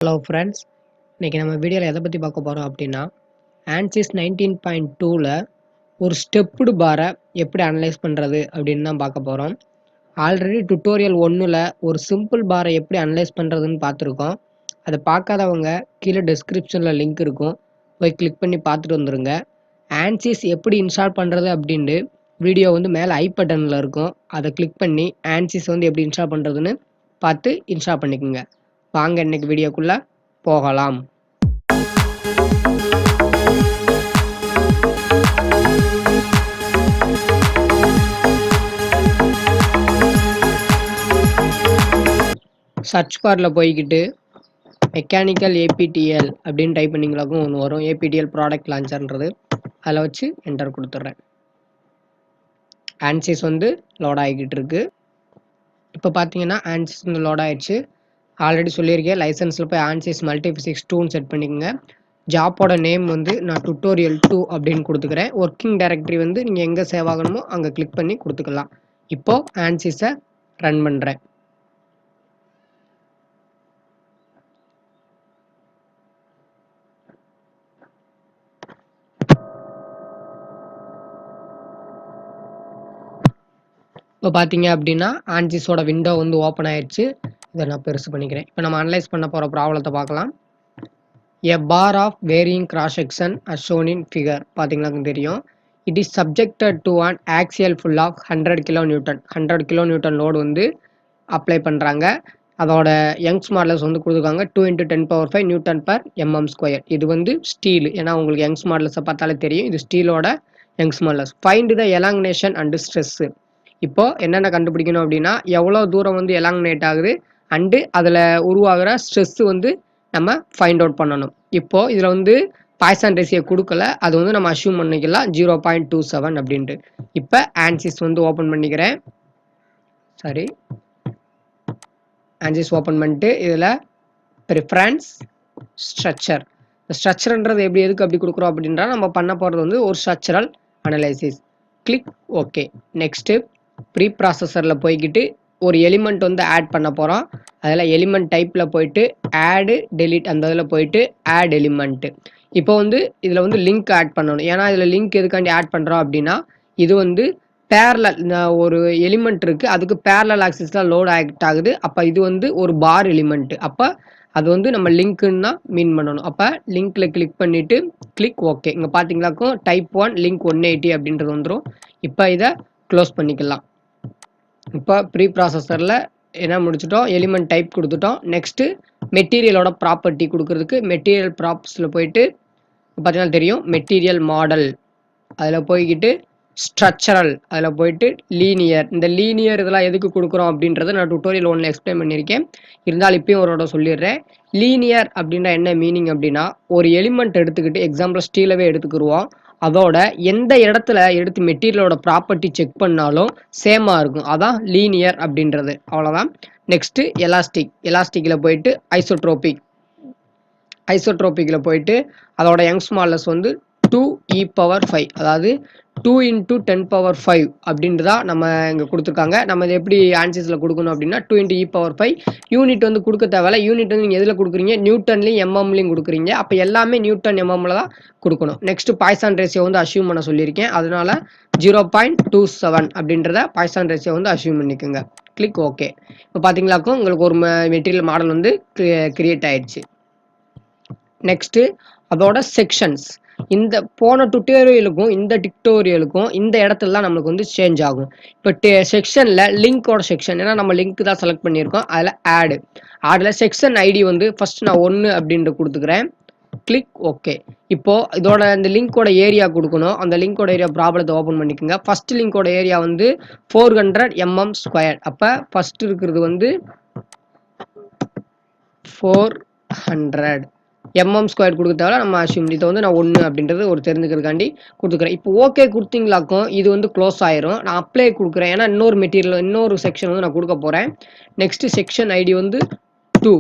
Hello friends, இன்றைக்கி நம்ம வீடியோவில் எதை பற்றி பார்க்க போகிறோம் அப்படின்னா ANSYS 19.2ல் ஒரு ஸ்டெப்புடு பாரை எப்படி அனலைஸ் பண்ணுறது அப்படின்னு தான் பார்க்க போகிறோம். ஆல்ரெடி டுட்டோரியல் 1ல் ஒரு சிம்பிள் பாரை எப்படி அனலைஸ் பண்ணுறதுன்னு பார்த்துருக்கோம். அதை பார்க்காதவங்க கீழே டிஸ்கிரிப்ஷனில் லிங்க் இருக்கும், போய் கிளிக் பண்ணி பார்த்துட்டு வந்துடுங்க. ANSYS எப்படி இன்ஸ்டால் பண்ணுறது அப்படின்ட்டு வீடியோ மேலே ஐ பட்டனில் இருக்கும், அதை கிளிக் பண்ணி ANSYS எப்படி இன்ஸ்டால் பண்ணுறதுன்னு பார்த்து இன்ஸ்டால் பண்ணிக்கோங்க. வாங்க இன்னைக்கு வீடியோக்குள்ள போகலாம். சர்ச் பாரில் போய்கிட்டு மெக்கானிக்கல் ஏபிடிஎல் அப்படின்னு டைப் பண்ணிங்களாக்கும் ஒன்று வரும், ஏபிடிஎல் ப்ராடக்ட் லான்ச்சர்ன்றது. அதில் வச்சு என்டர் கொடுத்துட்றேன். ANSYS லோட் ஆகிக்கிட்டு இருக்கு. இப்போ பார்த்தீங்கன்னா ANSYS லோட் ஆயிடுச்சு. ஆல்ரெடி சொல்லியிருக்கேன், லைசன்ஸில் போய் ANSYS மல்டிஃபிசிக்ஸ் 2ன்னு செட் பண்ணிக்கோங்க. ஜாப்போட நேம் நான் டுட்டோரியல் 2 அப்படின்னு கொடுத்துக்கிறேன். ஒர்க்கிங் டைரக்டரி நீங்கள் எங்கே சேவ் ஆகணுமோ அங்கே கிளிக் பண்ணி கொடுத்துக்கலாம். இப்போது ANSYS ரன் பண்ணுறேன். இப்போ பார்த்தீங்க அப்படின்னா ANSYSோட விண்டோ ஓப்பன் ஆயிடுச்சு. இதை நான் பெருசு பண்ணிக்கிறேன். இப்போ நம்ம அனலைஸ் பண்ண போகிற ப்ராப்ளத்தை பார்க்கலாம். A bar of varying cross section as shown in figure. பார்த்தீங்கன்னா தெரியும். It is subjected to an axial full of 100 kN. 100 kN load apply பண்ணுறாங்க. அதோட யங்ஸ் மாடலஸ் கொடுத்துருக்காங்க 2 × 10⁵ Nm². இது ஸ்டீல், ஏன்னா உங்களுக்கு யங்ஸ் மாடலஸை பார்த்தாலே தெரியும், இது ஸ்டீலோட Young's modulus. Find the elongation and stress. இப்போ என்னென்ன கண்டுபிடிக்கணும் அப்படின்னா, எவ்வளோ தூரம் எலாங்கினேட் ஆகுது அண்டு அதில் உருவாகிற ஸ்ட்ரெஸ் நம்ம ஃபைண்ட் அவுட் பண்ணணும். இப்போ இதில் பாய்சான் ரேஷியோ கொடுக்கல, அது நம்ம அஷ்யூம் பண்ணிக்கலாம் 0.27 அப்படின்ட்டு. இப்போ ANSYS ஓப்பன் பண்ணிக்கிறேன். சரி, ANSYS ஓப்பன் பண்ணிட்டு இதில் ப்ரிஃபரன்ஸ் ஸ்ட்ரக்சர். ஸ்ட்ரக்சர்ன்றது எதுக்கு அப்படி கொடுக்குறோம் அப்படின்றா, நம்ம பண்ண போகிறது ஒரு structural analysis. Click okay. Next pre ப்ராசஸரில் போய்கிட்டு ஒரு எலிமெண்ட் ஆட் பண்ண போகிறோம். அதில் எலிமெண்ட் டைப்பில் போயிட்டு ஆடு டெலிட் அந்த இதில் போயிட்டு ஆட் எலிமெண்ட்டு. இப்போ இதில் லிங்க் ஆட் பண்ணணும். ஏன்னா இதில் லிங்க் எதுக்காண்டி ஆட் பண்ணுறோம் அப்படின்னா, இது பேரலல் ஒரு எலிமெண்ட் இருக்குது, அதுக்கு பேரலல் ஆக்சிஸில் லோட் ஆக்ட் ஆகுது. அப்போ இது ஒரு பார் எலிமெண்ட்டு. அப்போ அது நம்ம லிங்க்குன்னு தான் மீன் பண்ணணும். அப்போ லிங்க்கில் கிளிக் பண்ணிவிட்டு கிளிக் ஓகே. இங்கே பார்த்தீங்களாக்கும் டைப் 1 லிங்க் 180 அப்படின்றது வந்துடும். இப்போ இதை க்ளோஸ் பண்ணிக்கலாம். இப்போ ப்ரீ ப்ராசஸரில் என்ன முடிச்சிட்டோம், எலிமெண்ட் டைப் கொடுத்துட்டோம். நெக்ஸ்ட்டு மெட்டீரியலோட ப்ராப்பர்ட்டி கொடுக்குறதுக்கு மெட்டீரியல் ப்ராப்ஸில் போயிட்டு பார்த்தீங்கன்னா தெரியும், மெட்டீரியல் மாடல் அதில் போய்கிட்டு ஸ்ட்ரக்சரல் அதில் போயிட்டு லீனியர். இந்த லீனியர் இதெல்லாம் எதுக்கு கொடுக்குறோம் அப்படின்றத நான் டுட்டோரியல் 1ல் எக்ஸ்பிளைன் பண்ணியிருக்கேன். இருந்தாலும் இப்பயும் ஒரு சொல்லிடுறேன். லீனியர் அப்படின்னா என்ன மீனிங் அப்படின்னா, ஒரு எலிமெண்ட் எடுத்துக்கிட்டு எக்ஸாம்பிள் ஸ்டீலவே எடுத்துக்கிடுவோம், அதோட எந்த இடத்துல எடுத்து மெட்டீரியலோட ப்ராப்பர்ட்டி செக் பண்ணாலும் சேமாக இருக்கும். அதான் லீனியர் அப்படின்றது. அவ்வளோதான். நெக்ஸ்ட்டு எலாஸ்டிக்கில் போயிட்டு ஐசோட்ரோபிக்கில் போயிட்டு அதோட யங்ஸ் மாடலஸ் 2e⁵, அதாவது 2 × 10⁵ அப்படின்ட்டு தான் நம்ம இங்கே கொடுத்துருக்காங்க. நம்ம இது எப்படி ANSYSல கொடுக்கணும் அப்படின்னா 2 × e⁵. யூனிட் கொடுக்க தேவையில்ல. யூனிட் நீங்கள் எதில் கொடுக்குறீங்க, நியூட்டன்லையும் எம்எம்லையும் கொடுக்குறீங்க. அப்போ எல்லாமே நியூட்டன் எம்எம்ல தான் கொடுக்கணும். நெக்ஸ்ட் பாய்சான் ரேஷியோ அஷ்யூம் பண்ண சொல்லியிருக்கேன். அதனால 0.27 அப்படின்றத பாய்சான் ரேஷியோ அஷ்யூம் பண்ணிக்கோங்க. Click okay. இப்போ பார்த்தீங்களாக்கும் உங்களுக்கு ஒரு மெட்டீரியல் மாடல் கிரியேட் ஆயிடுச்சு. நெக்ஸ்ட்டு அதோட செக்ஷன்ஸ். இந்த போன டுட்டோரியலுக்கும் இந்த டிக்டோரியலுக்கும் இந்த இடத்துலலாம் நம்மளுக்கு சேஞ்ச் ஆகும். இப்போ செக்ஷனில் லிங்கோட செக்ஷன், ஏன்னா நம்ம லிங்க் தான் செலக்ட் பண்ணியிருக்கோம், அதில் ஆடில் செக்ஷன் ஐடி ஃபஸ்ட் நான் 1 அப்படின்ட்டு கொடுத்துக்கிறேன். Click okay. இப்போது இதோட இந்த லிங்கோட ஏரியா கொடுக்கணும். அந்த லிங்கோட ஏரியா ப்ராப்ளத்தை ஓப்பன் பண்ணிக்கோங்க. ஃபஸ்ட் லிங்கோட ஏரியா 400 mm². அப்போ ஃபஸ்ட் இருக்கிறது 400 mm² கொடுக்க தேவை. நம்ம அஷ்யூம் இதை நான் 1 அப்படின்றது ஒரு தெரிஞ்சுக்கிறதுக்காண்டி கொடுத்துக்கிறேன். இப்போ ஓகே கொடுத்தீங்களாக்கும் இது க்ளோஸ் ஆயிரும். நான் அப்ளை கொடுக்குறேன், ஏன்னா இன்னொரு செக்ஷன் நான் கொடுக்க போகிறேன். Next section ID 2.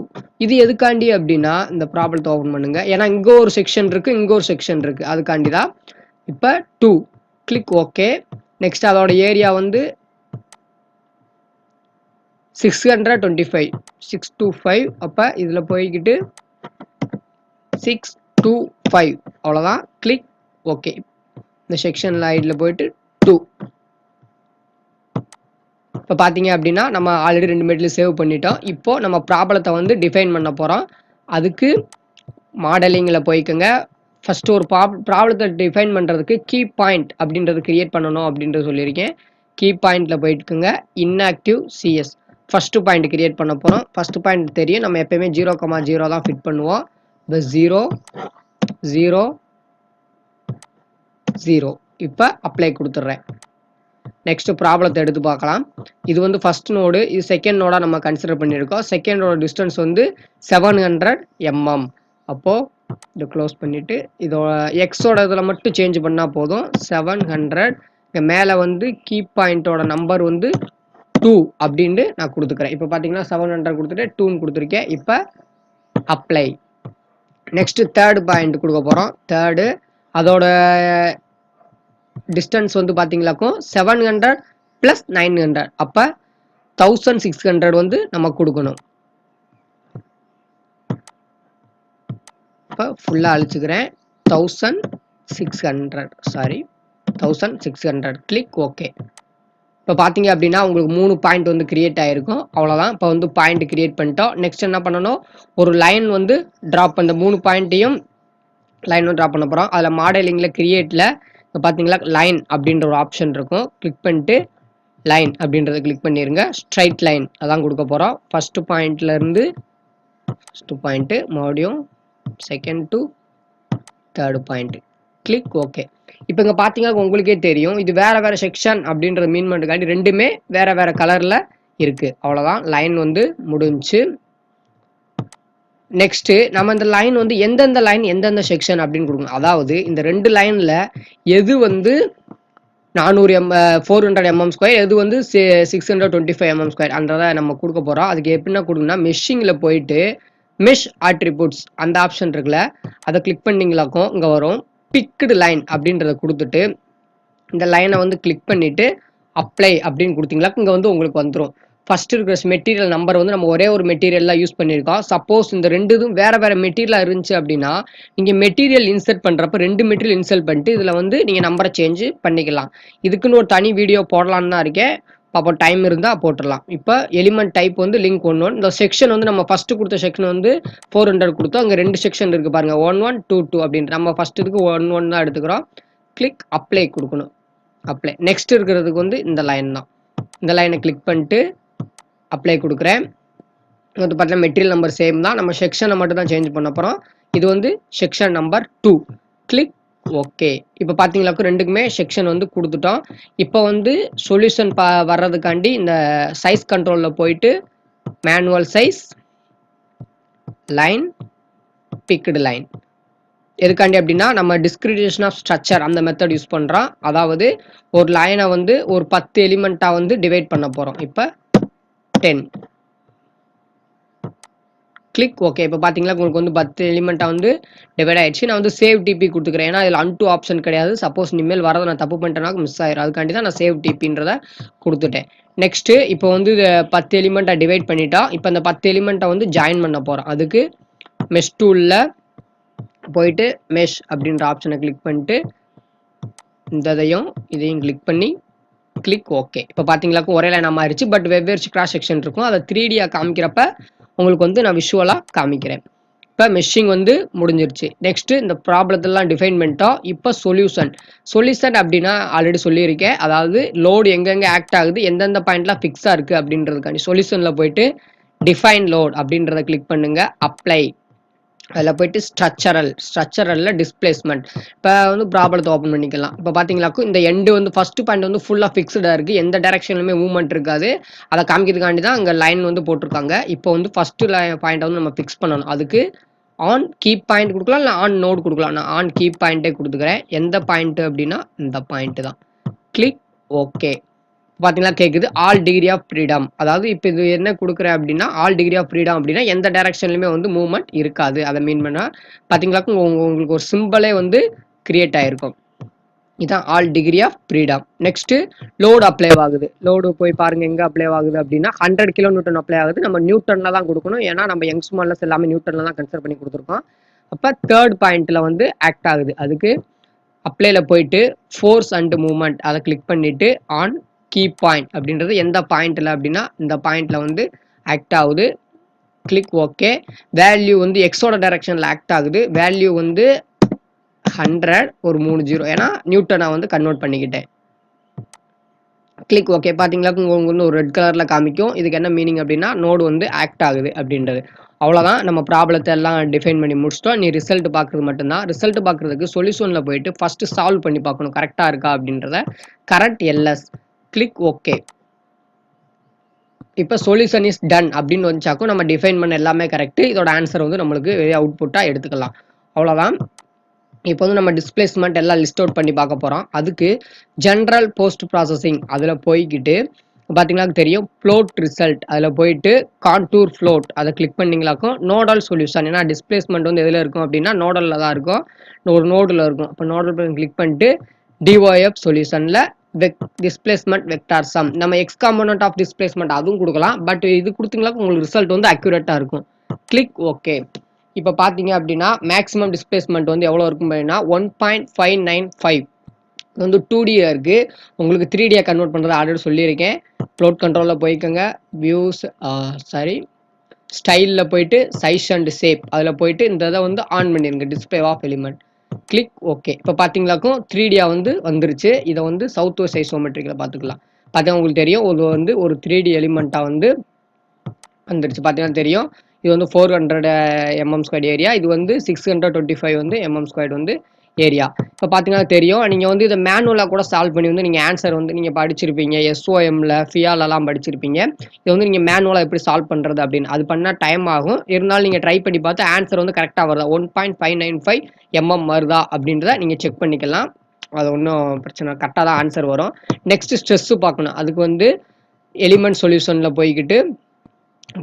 இது எதுக்காண்டி அப்படின்னா, இந்த ப்ராப்ளத்தை ஓப்பன் பண்ணுங்க, ஏன்னா இங்கே ஒரு செக்ஷன் இருக்குது, இங்கே ஒரு செக்ஷன் இருக்குது, அதுக்காண்டி தான். இப்போ 2 கிளிக் ஓகே. நெக்ஸ்ட் அதோட ஏரியா 625 625. அப்போ இதில் போய்கிட்டு 6 2 5 அவ்வளவுதான். Click okay. இந்த செக்ஷன்ல ஐடில போயிட்டு 2. இப்போ பார்த்தீங்க அப்படின்னா நம்ம ஆல்ரெடி 2 மெட்டீரியல் சேவ் பண்ணிட்டோம். இப்போ நம்ம ப்ராப்ளத்தை வந்து டிஃபைன் பண்ண போகிறோம். அதுக்கு மாடலிங்கில் போய்க்குங்க. ஃபஸ்ட்டு ஒரு ப்ராப்ளத்தை டிஃபைன் பண்ணுறதுக்கு கீ பாயிண்ட் அப்படின்றது கிரியேட் பண்ணணும் அப்படின்றது சொல்லியிருக்கேன். கீ பாயிண்டில் போயிட்டுக்குங்க. Inactive CS first point create பண்ண போகிறோம். ஃபஸ்ட்டு பாயிண்ட் தெரியும், நம்ம எப்பயுமே 0,0 தான் ஃபிட் பண்ணுவோம். இப்போ 0 0 0. இப்போ அப்ளை கொடுத்துட்றேன். நெக்ஸ்ட் ப்ராப்ளத்தை எடுத்து பார்க்கலாம். இது வந்து ஃபர்ஸ்ட் நோடு, இது செகண்ட் நோடா நம்ம கன்சிடர் பண்ணியிருக்கோம். செகண்டோட டிஸ்டன்ஸ் வந்து 700 mm. அப்போ இதை க்ளோஸ் பண்ணிட்டு இதோட எக்ஸோட இதில் மட்டும் சேஞ்ச் பண்ணால் போதும். 700. இங்கே மேலே வந்து கீ பாயிண்டோட நம்பர் வந்து 2 அப்படின்ட்டு நான் கொடுத்துக்கிறேன். இப்போ பார்த்தீங்கன்னா 700 கொடுத்துட்டு 2ன்னு கொடுத்துருக்கேன். இப்போ அப்ளை. நெக்ஸ்ட் தேர்ட் பாயிண்ட் கொடுக்க போகிறோம். தேர்டு அதோட டிஸ்டன்ஸ் வந்து பார்த்தீங்களாக்கும் 700 + 900 அப்போ 1600 வந்து நம்ம கொடுக்கணும். இப்போ ஃபுல்லாக அழிச்சுக்கிறேன். 1600 சாரி 1600 கிளிக் ஓகே. இப்போ பார்த்தீங்க அப்படின்னா உங்களுக்கு 3 பாயிண்ட் வந்து கிரியேட் ஆகிருக்கும். அவ்வளோதான். இப்போ வந்து பாயிண்ட் கிரியேட் பண்ணிட்டோம். நெக்ஸ்ட் என்ன பண்ணணும், ஒரு லைன் வந்து ட்ராப், அந்த 3 பாயிண்ட்டையும் லைன் வந்து ட்ராப் பண்ண போகிறோம். அதில் மாடலிங்கில் கிரியேட்டில் இப்போ பார்த்தீங்களா லைன் அப்படின்ற ஒரு ஆப்ஷன் இருக்கும். கிளிக் பண்ணிட்டு லைன் அப்படின்றத கிளிக் பண்ணிடுங்க. ஸ்ட்ரைட் லைன் அதான் கொடுக்க போகிறோம். ஃபஸ்ட்டு பாயிண்ட்லேருந்து ஃபஸ்ட்டு பாயிண்ட்டு மறுபடியும் second to third point click okay. இப்போ இங்கே பார்த்தீங்கன்னா உங்களுக்கே தெரியும், இது வேறு வேறு செக்ஷன் அப்படின்ற மீன் பண்ணுறதுக்காண்டி ரெண்டுமே வேறு வேறு கலரில் இருக்குது. அவ்வளோதான், லைன் வந்து முடிஞ்சு. நெக்ஸ்ட்டு நம்ம இந்த லைன் வந்து எந்தெந்த லைன் எந்தெந்த செக்ஷன் அப்படின்னு கொடுக்கணும். அதாவது இந்த 2 லைனில் எது வந்து 400 mm², எது வந்து 625 mm², அன்றதை நம்ம கொடுக்க போகிறோம். அதுக்கு எப்படின்னா கொடுக்கணும்னா மெஷ்ஷிங்கில் போயிட்டு மெஷ் ஆட்ரிபியூட்ஸ் அந்த ஆப்ஷன் இருக்குல்ல, அதை கிளிக் பண்ணிங்களாக்கும் இங்கே வரும். பிக்டு லைன் அப்படின்றத கொடுத்துட்டு இந்த லைனை வந்து கிளிக் பண்ணிவிட்டு அப்ளை அப்படின்னு கொடுத்தீங்களா இங்கே வந்து உங்களுக்கு வந்துடும். ஃபர்ஸ்ட் இருக்கிற மெட்டீரியல் நம்பர் வந்து நம்ம ஒரே ஒரு மெட்டீரியலாக யூஸ் பண்ணியிருக்கோம். சப்போஸ் இந்த 2 இதுவும் வேறு வேறு மெட்டீரியலாக இருந்துச்சு அப்படின்னா நீங்கள் மெட்டீரியல் இன்சர்ட் பண்ணுறப்ப 2 மெட்டீரியல் இன்சர்ட் பண்ணிட்டு இதில் வந்து நீங்கள் நம்பரை சேஞ்சு பண்ணிக்கலாம். இதுக்குன்னு ஒரு தனி வீடியோ போடலான்னு தான் இருக்கேன். அப்போ டைம் இருந்தால் போட்டுடலாம். இப்போ எலிமெண்ட் டைப் வந்து லிங்க் 1 இந்த செக்ஷன் வந்து நம்ம ஃபஸ்ட்டு கொடுத்த செக்ஷன் வந்து 400 கொடுத்தோம். அங்கே 2 செக்ஷன் இருக்குது பாருங்கள், 11 22 அப்படின்ட்டு. நம்ம ஃபஸ்ட்டு இதுக்கு 11 தான் எடுத்துக்கிறோம். கிளிக் அப்ளை கொடுக்கணும். அப்ளை. நெக்ஸ்ட் இருக்கிறதுக்கு வந்து இந்த லைன் தான். இந்த லைனை கிளிக் பண்ணிட்டு அப்ளை கொடுக்குறேன். வந்து பார்த்தீங்கன்னா மெட்டீரியல் நம்பர் சேம் தான், நம்ம செக்ஷனை மட்டும் தான் சேஞ்ச் பண்ண போகிறோம். இது வந்து செக்ஷன் நம்பர் 2 கிளிக் ஓகே. இப்போ பார்த்தீங்களாக்கும் ரெண்டுக்குமே செக்ஷன் வந்து கொடுத்துட்டோம். இப்போ வந்து சொல்யூஷன் வர்றதுக்காண்டி இந்த சைஸ் கண்ட்ரோலில் போயிட்டு manual size line picked line எதுக்காண்டி அப்படின்னா நம்ம டிஸ்கிரிமினேஷன் ஆஃப் ஸ்ட்ரக்சர் அந்த மெத்தட் யூஸ் பண்ணுறோம். அதாவது ஒரு லைனை வந்து ஒரு 10 எலிமெண்ட்டாக வந்து டிவைட் பண்ண போகிறோம். இப்போ 10 கிளிக் ஓகே. இப்போ பார்த்தீங்களா உங்களுக்கு வந்து 10 எலிமெண்ட்டாக வந்து டிவைட் ஆயிடுச்சு. நான் வந்து சேவ் டிபி கொடுத்துக்கிறேன். ஏன்னா இதில் அன்டூ ஆப்ஷன் கிடையாது. சப்போஸ் இனிமேல் வரதை நான் தப்பு பண்ணிட்டேன்னா மிஸ் ஆயிரும். அதுக்காண்டி தான் நான் சேவ் டிபின்றதை கொடுத்துட்டேன். நெக்ஸ்ட்டு இப்போ வந்து 10 எலிமெண்ட்டை டிவைட் பண்ணிட்டோம். இப்போ அந்த 10 எலிமெண்ட்டை வந்து ஜாயின் பண்ண போகிறோம். அதுக்கு மெஷ் டூலில் போயிட்டு மெஷ் அப்படின்ற ஆப்ஷனை கிளிக் பண்ணிட்டு இதையும் கிளிக் பண்ணி கிளிக் ஓகே. இப்போ பார்த்தீங்களாக்கும் ஒரே லைனாக மாறிடுச்சு. பட் வெவ்வேறு கிராஸ் செக்ஷன் இருக்கும். அதை 3Dயாக காமிக்கிறப்ப உங்களுக்கு வந்து நான் விஷுவலாக காமிக்கிறேன். இப்போ மெஷிங் வந்து முடிஞ்சிருச்சு. நெக்ஸ்ட்டு இந்த ப்ராப்ளத்தெல்லாம் டிஃபைன் பண்ணிட்டோம். இப்போ சொல்யூஷன் அப்படின்னா ஆல்ரெடி சொல்லியிருக்கேன். அதாவது லோடு எங்கெங்கே ஆக்ட் ஆகுது, எந்தெந்த பாயிண்ட்லாம் ஃபிக்ஸாக இருக்குது அப்படின்றதுக்காண்டி சொல்யூஷனில் போயிட்டு டிஃபைன் லோட் அப்படின்றத கிளிக் பண்ணுங்க. அப்ளை. அதில் போயிட்டு ஸ்ட்ரக்சரலில் டிஸ்பிளேஸ்மெண்ட். இப்போ வந்து ப்ராப்ளத்தை ஓப்பன் பண்ணிக்கலாம். இப்போ பார்த்தீங்களாக்கும் இந்த எண்டு வந்து ஃபஸ்ட்டு பாயிண்ட் வந்து ஃபுல்லாக ஃபிக்ஸ்டாக இருக்குது. எந்த டைரக்ஷன்லையுமே மூவ்மெண்ட் இருக்காது. அதை காமிக்கிறதுக்காண்டி தான் அங்கே லைன் வந்து போட்டிருக்காங்க. இப்போ வந்து ஃபஸ்ட்டு பாயிண்ட்டை வந்து நம்ம ஃபிக்ஸ் பண்ணணும். அதுக்கு ஆன் கீப் பாயிண்ட் கொடுக்கலாம், இல்லை ஆன் நோட் கொடுக்கலாம். நான் ஆன் கீப் பாயிண்ட்டே கொடுத்துக்கிறேன். எந்த பாயிண்ட்டு அப்படின்னா இந்த பாயிண்ட்டு தான். Click okay. பார்த்தீங்கன்னா கேட்குது ஆல் டிகிரி ஆஃப் ஃப்ரீடம். அதாவது இப்போ இது என்ன கொடுக்குறேன் அப்படின்னா ஆல் டிகிரி ஆஃப் ஃப்ரீடம் அப்படின்னா எந்த டைரக்ஷன்லையுமே வந்து மூவ்மெண்ட் இருக்காது. அதை மீன் பண்ணால் பார்த்தீங்களாக்கும் உங்களுக்கு ஒரு சிம்பிளே வந்து கிரியேட் ஆகிருக்கும். இதுதான் all degree of freedom. Next load apply ஆகுது. லோடு போய் பாருங்கள் எங்கே அப்ளை ஆகுது அப்படின்னா 100 kN அப்ளை ஆகுது. நம்ம நியூட்டனில் தான் கொடுக்கணும். ஏன்னா நம்ம யங்ஸ்மான்லஸ் எல்லாமே நியூட்டனில் தான் கன்சிடர் பண்ணி கொடுத்துருக்கோம். அப்போ தேர்ட் பாயிண்ட்டில் வந்து ஆக்ட் ஆகுது. அதுக்கு அப்ளைல போயிட்டு ஃபோர்ஸ் அண்ட் மூவ்மெண்ட் அதை கிளிக் பண்ணிவிட்டு ஆன் கீ பாயிண்ட் அப்படின்றது எந்த பாயிண்ட்டில் அப்படின்னா இந்த பாயிண்டில் வந்து ஆக்ட் ஆகுது. Click okay. வேல்யூ வந்து எக்ஸோட டைரக்ஷனில் ஆக்ட் ஆகுது. வேல்யூ வந்து 100 ஒரு 3 0 ஏன்னா நியூட்டனை வந்து கன்வெர்ட் பண்ணிக்கிட்டேன். Click okay. பார்த்தீங்களா உங்களுக்கு வந்து ஒரு ரெட் கலரில் காமிக்கும். இதுக்கு என்ன மீனிங் அப்படின்னா நோடு வந்து ஆக்ட் ஆகுது அப்படின்றது. அவ்வளோதான், நம்ம ப்ராப்ளத்தை எல்லாம் டிஃபைன் பண்ணி முடிச்சிட்டோம். நீ ரிசல்ட் பார்க்குறது மட்டும்தான். ரிசல்ட் பார்க்குறதுக்கு சொல்யூஷனில் போயிட்டு ஃபஸ்ட்டு சால்வ் பண்ணி பார்க்கணும் கரெக்டாக இருக்கா அப்படின்றத. Correct LS. Click okay. இப்போ சொல்யூஷன் இஸ் டன் அப்படின்னு வந்துச்சாக்கும் நம்ம டிஃபைன் பண்ண எல்லாமே கரெக்ட். இதோட ஆன்சர் வந்து நம்மளுக்கு வெளியே அவுட்புட்டாக எடுத்துக்கலாம். அவ்வளோதான். இப்போ வந்து நம்ம டிஸ்பிளேஸ்மெண்ட் எல்லாம் லிஸ்ட் அவுட் பண்ணி பார்க்க போகிறோம். அதுக்கு ஜென்ரல் போஸ்ட் ப்ராசஸிங் அதில் போய்கிட்டு பார்த்தீங்கன்னா தெரியும் ஃப்ளோட் ரிசல்ட் அதில் போயிட்டு கான்டூர் ஃப்ளோட் அதை கிளிக் பண்ணிங்களாக்கும் நோடல் சொல்யூஷன். ஏன்னா டிஸ்பிளேஸ்மெண்ட் வந்து எதில் இருக்கும் அப்படின்னா நோடலில் தான் இருக்கும், ஒரு நோடில் இருக்கும். அப்போ நோடல் கிளிக் பண்ணிட்டு டிஒஎஃப் சொல்யூஷனில் டிஸ்பிளேஸ்மெண்ட் வெக்டார் சம் நம்ம எக்ஸ் காம்போனன்ட் ஆஃப் டிஸ்பிளேஸ்மெண்ட் அதுவும் கொடுக்கலாம். பட் இது கொடுத்தீங்களா உங்களுக்கு ரிசல்ட் வந்து அக்யூரேட்டாக இருக்கும். Click okay. இப்போ பார்த்தீங்க அப்படின்னா மேக்ஸிமம் டிஸ்பிளேஸ்மெண்ட் வந்து எவ்வளோ இருக்கும் அப்படின்னா 1.595 வந்து 2D இருக்குது. உங்களுக்கு 3D கன்வெர்ட் பண்ணுறது ஆல்ரெடி சொல்லியிருக்கேன். ப்ளோட் கண்ட்ரோலில் போய்க்கோங்க. வியூஸ் ஸ்டைலில் போயிட்டு சைஸ் அண்ட் ஷேப் அதில் போயிட்டு இந்த இதை வந்து ஆன் பண்ணிடுங்க display of element. Click okay. இப்போ பார்த்தீங்களாக்கும் 3D வந்து வந்துருச்சு. இதை வந்து சவுத் வெஸ்ட் ஐசோமெட்ரிக்கில் பார்த்துக்கலாம். பார்த்தா உங்களுக்கு தெரியும் ஒரு 3D எலிமெண்ட்டாக வந்து வந்துருச்சு. பார்த்தீங்கன்னா தெரியும். இது வந்து 400 mm² ஏரியா. இது வந்து 625 வந்து mm² வந்து ஏரியா. இப்போ பார்த்தீங்கன்னா தெரியும். நீங்கள் வந்து இதை மேனுவலாக கூட சால்வ் பண்ணி வந்து நீங்கள் ஆன்சர் வந்து நீங்கள் படிச்சிருப்பீங்க. எஸ்ஓஎம்ல ஃபியாலெல்லாம் படிச்சிருப்பீங்க. இது வந்து நீங்கள் மேனுவலாக எப்படி சால்வ் பண்ணுறது அப்படின்னு அது பண்ணால் டைம் ஆகும். இருந்தாலும் நீங்கள் ட்ரை பண்ணி பார்த்து ஆன்சர் வந்து கரெக்டாக வருதா 1.595 mm வருதா அப்படின்றத நீங்கள் செக் பண்ணிக்கலாம். அது ஒன்றும் பிரச்சனை கரெக்டாக தான் ஆன்சர் வரும். நெக்ஸ்ட் ஸ்ட்ரெஸ்ஸு பார்க்கணும். அதுக்கு வந்து எலிமெண்ட் சொல்யூஷனில் போய்கிட்டு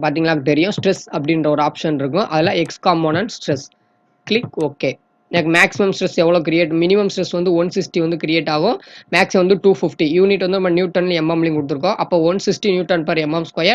பார்த்தீங்களா தெரியும் ஸ்ட்ரெஸ் அப்படின்ற ஒரு ஆப்ஷன் இருக்கும். அதில் X component stress. Click okay. எனக்கு மேக்ஸிமம் ஸ்ட்ரெஸ் எவ்வளோ கிரியேட் மினிமம் ஸ்ட்ரெஸ் வந்து 160 வந்து கிரியேட் ஆகும். மேக்ஸிமம் வந்து 250 யூனிட் வந்து நம்ம நியூட்டன்லையும் எம்எம்லையும் கொடுத்துருக்கோம். அப்போ 160 Newton per mm².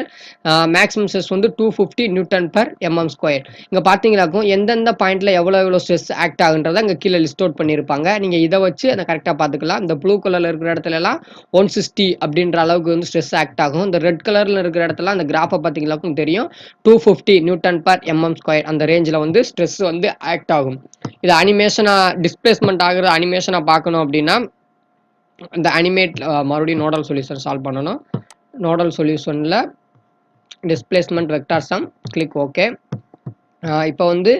Maximum stress வந்து 250 நியூட்டன் பர் mm². இங்கே பார்த்தீங்கன்னாக்கும் எந்தெந்த பாயிண்ட்டில் எவ்வளோ ஸ்ட்ரெஸ் ஆக்ட் ஆகுன்றதை இங்கே கீழே லிஸ்ட் அவுட் பண்ணியிருப்பாங்க. நீங்கள் இதை வச்சு அதை கரெக்டாக பார்த்துக்கலாம். இந்த ப்ளூ கலரில் இருக்கிற இடத்துலலாம் 160 அப்படின்ற அளவுக்கு வந்து ஸ்ட்ரெஸ் ஆக்ட் ஆகும். இந்த ரெட் கலரில் இருக்கிற இடத்துல அந்த கிராஃபை பார்த்தீங்கன்னாக்கும் தெரியும் 250 நியூட்டன் பர் mm² அந்த ரேஞ்சில் வந்து ஸ்ட்ரெஸ் வந்து ஆக்ட் ஆகும். இது அனிமேஷனாக டிஸ்பிளேஸ்மெண்ட் ஆகிற அனிமேஷனாக பார்க்கணும் அப்படின்னா இந்த அனிமேட் மறுபடியும் நோடல் சொல்யூஷன் சால்வ் பண்ணணும். நோடல் சொல்யூஷனில் displacement vector sum. Click okay. இப்போ வந்து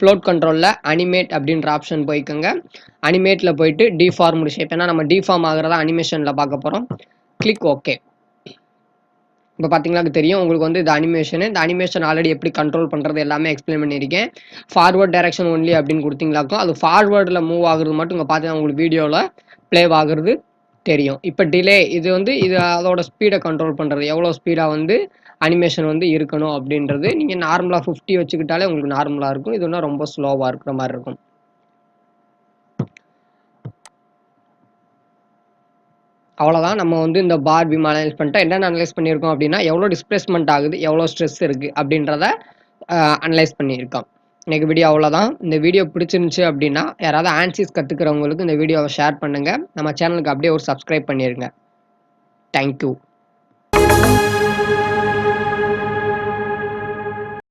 ப்ளோட் கண்ட்ரோலில் அனிமேட் அப்படின்ற ஆப்ஷன் போய்க்கோங்க. அனிமேட்டில் போயிட்டு டிஃபார்ம்டு ஷேப், ஏன்னா நம்ம டிஃபார்ம் ஆகிறதா அனிமேஷனில் பார்க்க போகிறோம். Click okay. இப்போ பார்த்தீங்கன்னா தெரியும் உங்களுக்கு வந்து இந்த அனிமேஷன் ஆல்ரெடி எப்படி கண்ட்ரோல் பண்ணுறது எல்லாமே எக்ஸ்பிளைன் பண்ணியிருக்கேன். ஃபார்வர்ட் டைரக்ஷன் ஒன்லி அப்படின்னு கொடுத்தீங்களாக்கும் அது ஃபார்வர்டில் மூவ் ஆகுறது மட்டும் இங்கே பார்த்தீங்கன்னா உங்களுக்கு வீடியோவில் ப்ளே ஆகுறது தெரியும். இப்போ டிலே இது அதோட ஸ்பீடை கண்ட்ரோல் பண்ணுறது எவ்வளோ ஸ்பீடாக வந்து அனிமேஷன் வந்து இருக்கணும் அப்படின்றது. நீங்கள் நார்மலாக 50 வச்சுக்கிட்டாலே உங்களுக்கு நார்மலாக இருக்கும். இது ஒன்றும் ரொம்ப ஸ்லோவாக இருக்கிற மாதிரி இருக்கும். அவ்வளோதான். நம்ம வந்து இந்த பார் பீம் அனலைஸ் பண்ணிட்டோம். என்னென்ன அனலைஸ் பண்ணியிருக்கோம் அப்படின்னா எவ்வளோ டிஸ்பிளேஸ்மெண்ட் ஆகுது, எவ்வளோ ஸ்ட்ரெஸ் இருக்குது அப்படின்றத அனலைஸ் பண்ணியிருக்கோம். இன்னைக்கு வீடியோ அவ்வளோதான். இந்த வீடியோ பிடிச்சிருந்துச்சு அப்படின்னா யாராவது ஆன்சிஸ் கற்றுக்கிறவங்களுக்கு இந்த வீடியோவை ஷேர் பண்ணுங்கள். நம்ம சேனலுக்கு அப்படியே ஒரு சப்ஸ்கிரைப் பண்ணிடுங்க. தேங்க்யூ.